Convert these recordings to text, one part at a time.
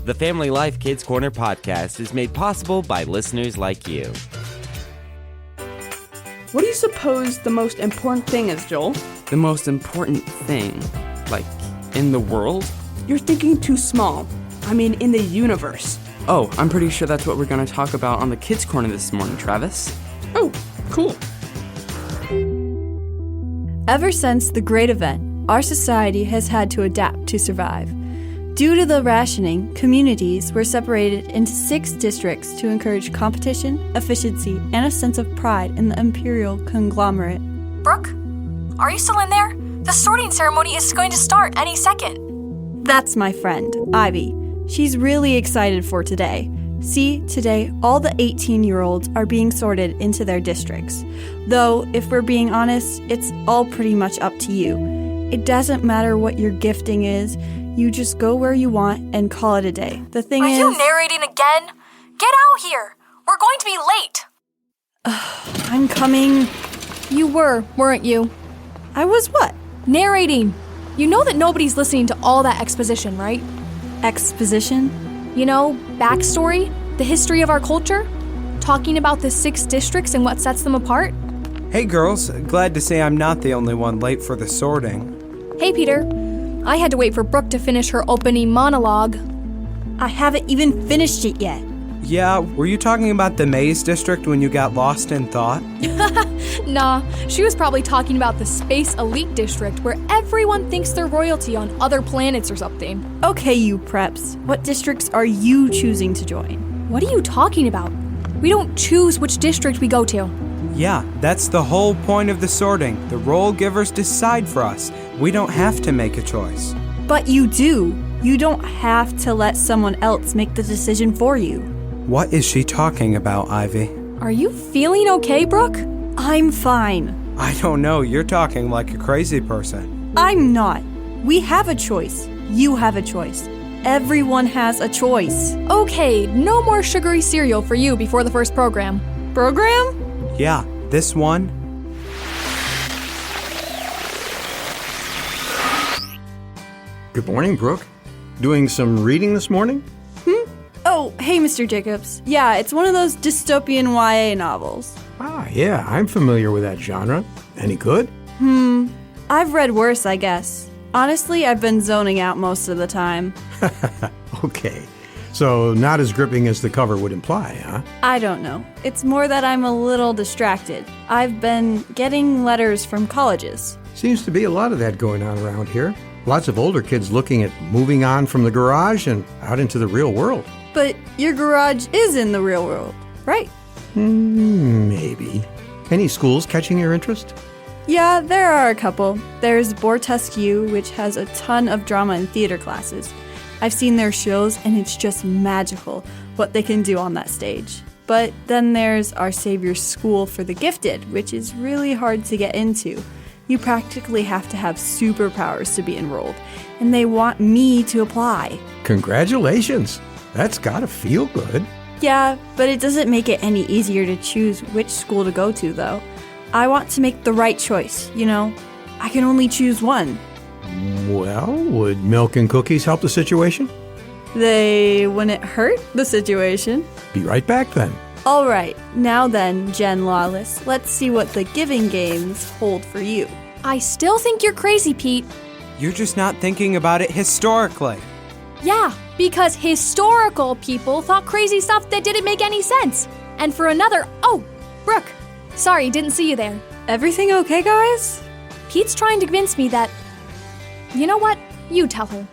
The Family Life Kids Corner podcast is made possible by listeners like you. What do you suppose the most important thing is, Joel? The most important thing? Like, in the world? You're thinking too small. I mean, in the universe. Oh, I'm pretty sure that's what we're going to talk about on the Kids Corner this morning, Travis. Oh, cool. Ever since the Great Event, our society has had to adapt to survive. Due to the rationing, communities were separated into 6 districts to encourage competition, efficiency, and a sense of pride in the imperial conglomerate. Brooke, are you still in there? The sorting ceremony is going to start any second. That's my friend, Ivy. She's really excited for today. See, today, all the 18-year-olds are being sorted into their districts. Though, if we're being honest, it's all pretty much up to you. It doesn't matter what your gifting is. You just go where you want and call it a day. The thing is... Are you narrating again? Get out here! We're going to be late! I'm coming. You were, weren't you? I was what? Narrating. You know that nobody's listening to all that exposition, right? Exposition? You know, backstory, the history of our culture, talking about the 6 districts and what sets them apart. Hey girls, glad to say I'm not the only one late for the sorting. Hey Peter, I had to wait for Brooke to finish her opening monologue. I haven't even finished it yet. Yeah, were you talking about the Maze District when you got lost in thought? Nah, she was probably talking about the Space Elite District where everyone thinks they're royalty on other planets or something. Okay, you preps. What districts are you choosing to join? What are you talking about? We don't choose which district we go to. Yeah, that's the whole point of the sorting. The role givers decide for us. We don't have to make a choice. But you do. You don't have to let someone else make the decision for you. What is she talking about, Ivy? Are you feeling okay, Brooke? I'm fine. I don't know, you're talking like a crazy person. I'm not. We have a choice. You have a choice. Everyone has a choice. Okay, no more sugary cereal for you before the first program. Program? Yeah, this one. Good morning, Brooke. Doing some reading this morning? Oh, hey, Mr. Jacobs. Yeah, it's one of those dystopian YA novels. Ah, yeah, I'm familiar with that genre. Any good? I've read worse, I guess. Honestly, I've been zoning out most of the time. Okay. So not as gripping as the cover would imply, huh? I don't know. It's more that I'm a little distracted. I've been getting letters from colleges. Seems to be a lot of that going on around here. Lots of older kids looking at moving on from the garage and out into the real world. But your garage is in the real world, right? Maybe. Any schools catching your interest? Yeah, there are a couple. There's Bortesque, which has a ton of drama and theater classes. I've seen their shows, and it's just magical what they can do on that stage. But then there's Our Savior's School for the Gifted, which is really hard to get into. You practically have to have superpowers to be enrolled, and they want me to apply. Congratulations. That's gotta feel good. Yeah, but it doesn't make it any easier to choose which school to go to, though. I want to make the right choice, you know? I can only choose one. Well, would milk and cookies help the situation? They wouldn't hurt the situation. Be right back then. All right, now then, Jen Lawless, let's see what the giving games hold for you. I still think you're crazy, Pete. You're just not thinking about it historically. Yeah, because historical people thought crazy stuff that didn't make any sense. And for another, oh, Brooke, sorry, didn't see you there. Everything okay, guys? Pete's trying to convince me that... You know what? You tell her.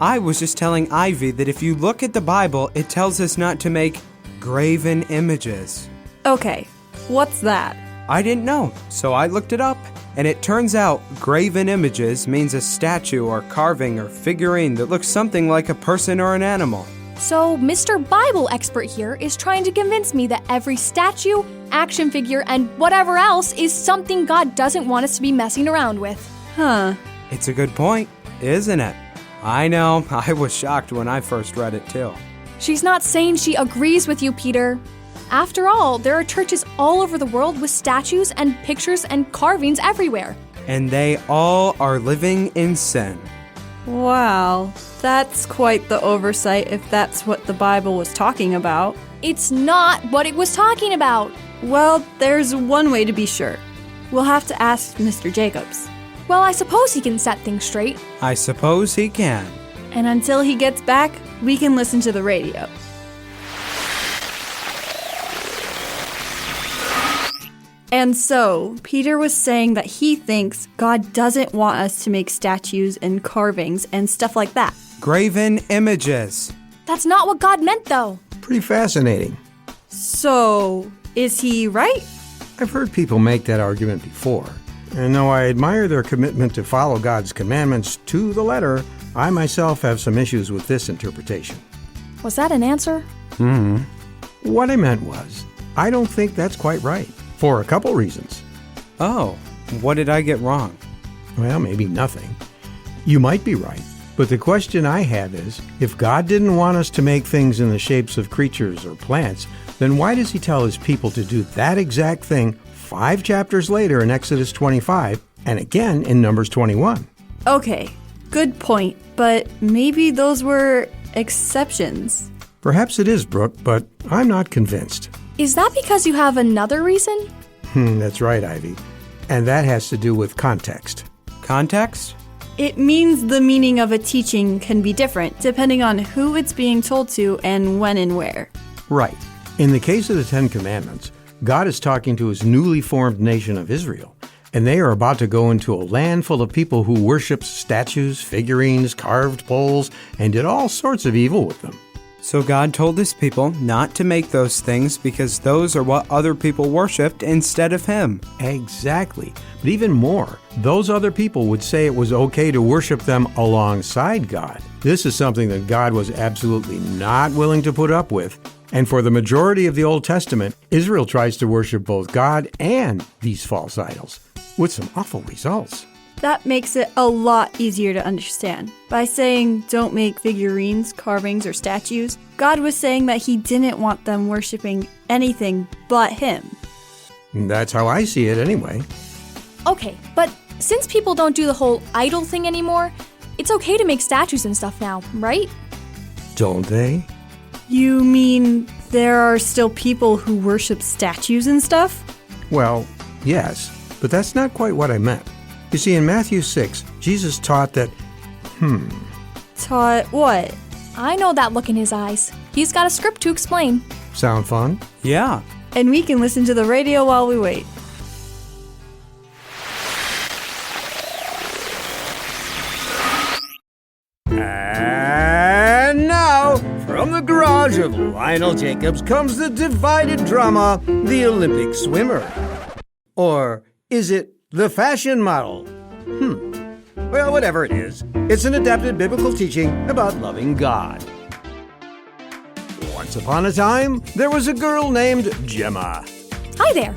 I was just telling Ivy that if you look at the Bible, it tells us not to make graven images. Okay, what's that? I didn't know, so I looked it up. And it turns out graven images means a statue or carving or figurine that looks something like a person or an animal. So Mr. Bible expert here is trying to convince me that every statue, action figure, and whatever else is something God doesn't want us to be messing around with. Huh. It's a good point, isn't it? I know, I was shocked when I first read it too. She's not saying she agrees with you, Peter. After all, there are churches all over the world with statues and pictures and carvings everywhere. And they all are living in sin. Wow, that's quite the oversight if that's what the Bible was talking about. It's not what it was talking about. Well, there's one way to be sure. We'll have to ask Mr. Jacobs. Well, I suppose he can set things straight. I suppose he can. And until he gets back, we can listen to the radio. And so, Peter was saying that he thinks God doesn't want us to make statues and carvings and stuff like that. Graven images. That's not what God meant, though. Pretty fascinating. So, is he right? I've heard people make that argument before. And though I admire their commitment to follow God's commandments to the letter, I myself have some issues with this interpretation. Was that an answer? What I meant was, I don't think that's quite right. For a couple reasons. Oh, what did I get wrong? Well, maybe nothing. You might be right. But the question I have is, if God didn't want us to make things in the shapes of creatures or plants, then why does he tell his people to do that exact thing 5 chapters later in Exodus 25 and again in Numbers 21? Okay, good point, but maybe those were exceptions. Perhaps it is, Brooke, but I'm not convinced. Is that because you have another reason? That's right, Ivy. And that has to do with context. Context? It means the meaning of a teaching can be different depending on who it's being told to and when and where. Right. In the case of the 10 Commandments, God is talking to his newly formed nation of Israel, and they are about to go into a land full of people who worshiped statues, figurines, carved poles, and did all sorts of evil with them. So God told his people not to make those things because those are what other people worshipped instead of him. Exactly. But even more, those other people would say it was okay to worship them alongside God. This is something that God was absolutely not willing to put up with. And for the majority of the Old Testament, Israel tries to worship both God and these false idols, with some awful results. That makes it a lot easier to understand. By saying don't make figurines, carvings, or statues, God was saying that he didn't want them worshiping anything but him. That's how I see it anyway. Okay, but since people don't do the whole idol thing anymore, it's okay to make statues and stuff now, right? Don't they? You mean there are still people who worship statues and stuff? Well, yes, but that's not quite what I meant. You see, in Matthew 6, Jesus taught that, Taught what? I know that look in his eyes. He's got a script to explain. Sound fun? Yeah. And we can listen to the radio while we wait. And now, from the garage of Lionel Jacobs comes the divided drama, The Olympic Swimmer. Or is it The Fashion Model? Well, whatever it is, it's an adapted biblical teaching about loving God. Once upon a time, there was a girl named Gemma. Hi there.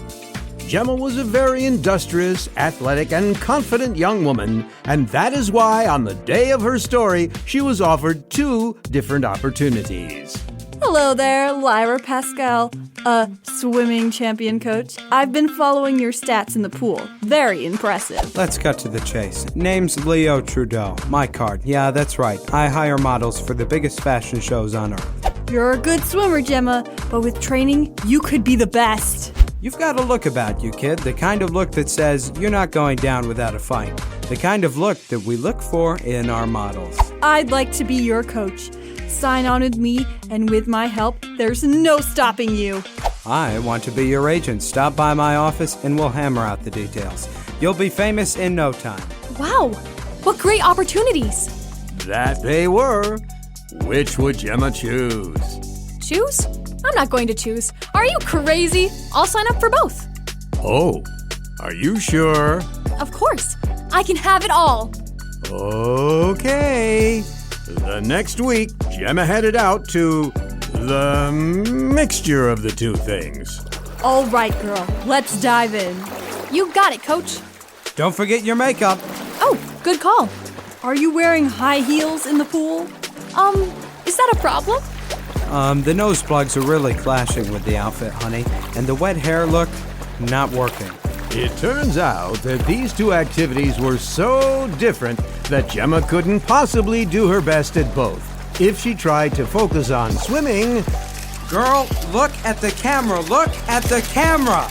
Gemma was a very industrious, athletic, and confident young woman, and that is why on the day of her story, she was offered 2 different opportunities. Hello there, Lyra Pascal, a swimming champion coach. I've been following your stats in the pool. Very impressive. Let's cut to the chase. Name's Leo Trudeau. My card. Yeah, that's right. I hire models for the biggest fashion shows on earth. You're a good swimmer, Gemma, but with training, you could be the best. You've got a look about you, kid. The kind of look that says you're not going down without a fight. The kind of look that we look for in our models. I'd like to be your coach. Sign on with me, and with my help, there's no stopping you. I want to be your agent. Stop by my office and we'll hammer out the details. You'll be famous in no time. Wow, what great opportunities. That they were. Which would Gemma choose? Choose? I'm not going to choose. Are you crazy? I'll sign up for both. Oh, are you sure? Of course. I can have it all. Okay. The next week, Gemma headed out to the mixture of the 2 things. All right, girl. Let's dive in. You got it, coach. Don't forget your makeup. Oh, good call. Are you wearing high heels in the pool? Is that a problem? The nose plugs are really clashing with the outfit, honey. And the wet hair look, not working. It turns out that these two activities were so different that Gemma couldn't possibly do her best at both. If she tried to focus on swimming, Girl, look at the camera. Look at the camera.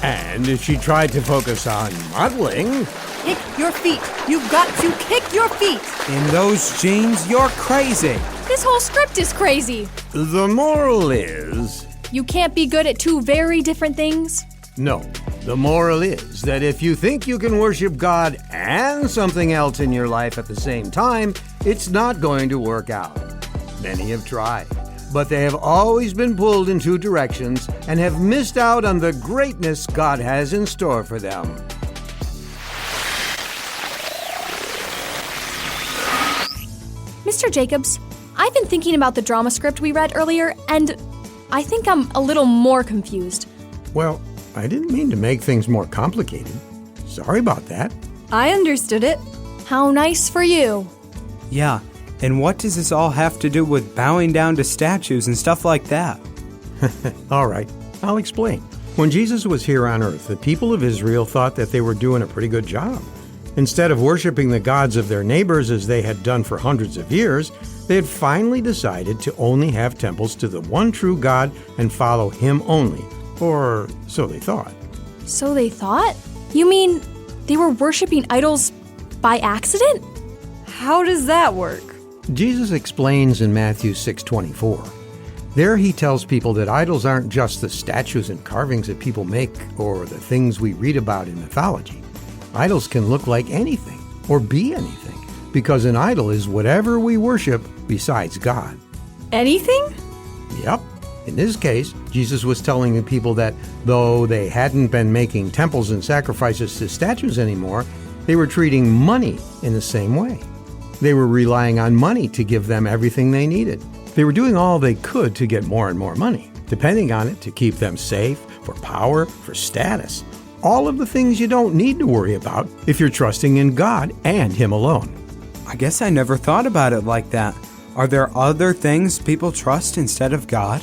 and if she tried to focus on modeling, Kick your feet. You've got to kick your feet. In those jeans, you're crazy. This whole script is crazy. the moral is... You can't be good at two very different things. No, the moral is that if you think you can worship God and something else in your life at the same time, it's not going to work out. Many have tried, but they have always been pulled in two directions and have missed out on the greatness God has in store for them. Mr. Jacobs, I've been thinking about the drama script we read earlier, and I think I'm a little more confused. Well, I didn't mean to make things more complicated. Sorry about that. I understood it. How nice for you. Yeah, and what does this all have to do with bowing down to statues and stuff like that? All right, I'll explain. When Jesus was here on earth, the people of Israel thought that they were doing a pretty good job. Instead of worshiping the gods of their neighbors as they had done for hundreds of years, they had finally decided to only have temples to the one true God and follow Him only. Or so they thought. So they thought? You mean they were worshiping idols by accident? How does that work? Jesus explains in Matthew 6:24. There he tells people that idols aren't just the statues and carvings that people make or the things we read about in mythology. Idols can look like anything or be anything, because an idol is whatever we worship besides God. Anything? Yep. In this case, Jesus was telling the people that though they hadn't been making temples and sacrifices to statues anymore, they were treating money in the same way. They were relying on money to give them everything they needed. They were doing all they could to get more and more money, depending on it to keep them safe, for power, for status. All of the things you don't need to worry about if you're trusting in God and Him alone. I guess I never thought about it like that. Are there other things people trust instead of God?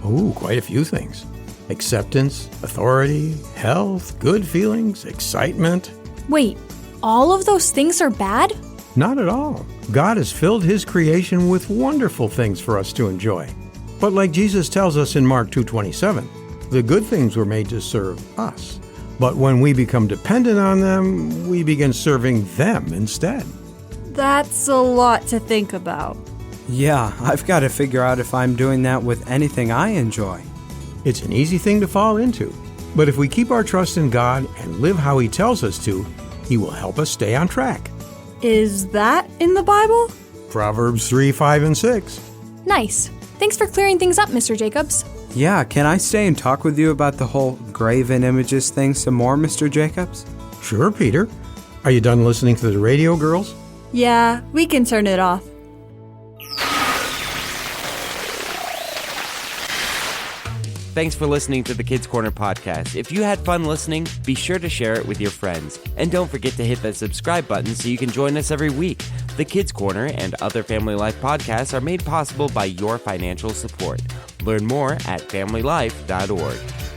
Oh, quite a few things. Acceptance, authority, health, good feelings, excitement. Wait, all of those things are bad? Not at all. God has filled His creation with wonderful things for us to enjoy. But like Jesus tells us in Mark 2:27, the good things were made to serve us. But when we become dependent on them, we begin serving them instead. That's a lot to think about. Yeah, I've got to figure out if I'm doing that with anything I enjoy. It's an easy thing to fall into. But if we keep our trust in God and live how He tells us to, He will help us stay on track. Is that in the Bible? Proverbs 3, 5, and 6. Nice. Thanks for clearing things up, Mr. Jacobs. Yeah, can I stay and talk with you about the whole Graven images thing some more, Mr. Jacobs? Sure, Peter. Are you done listening to the radio, girls? Yeah, we can turn it off. Thanks for listening to the Kids Corner podcast. If you had fun listening, be sure to share it with your friends. And don't forget to hit that subscribe button so you can join us every week. The Kids Corner and other Family Life podcasts are made possible by your financial support. Learn more at familylife.org.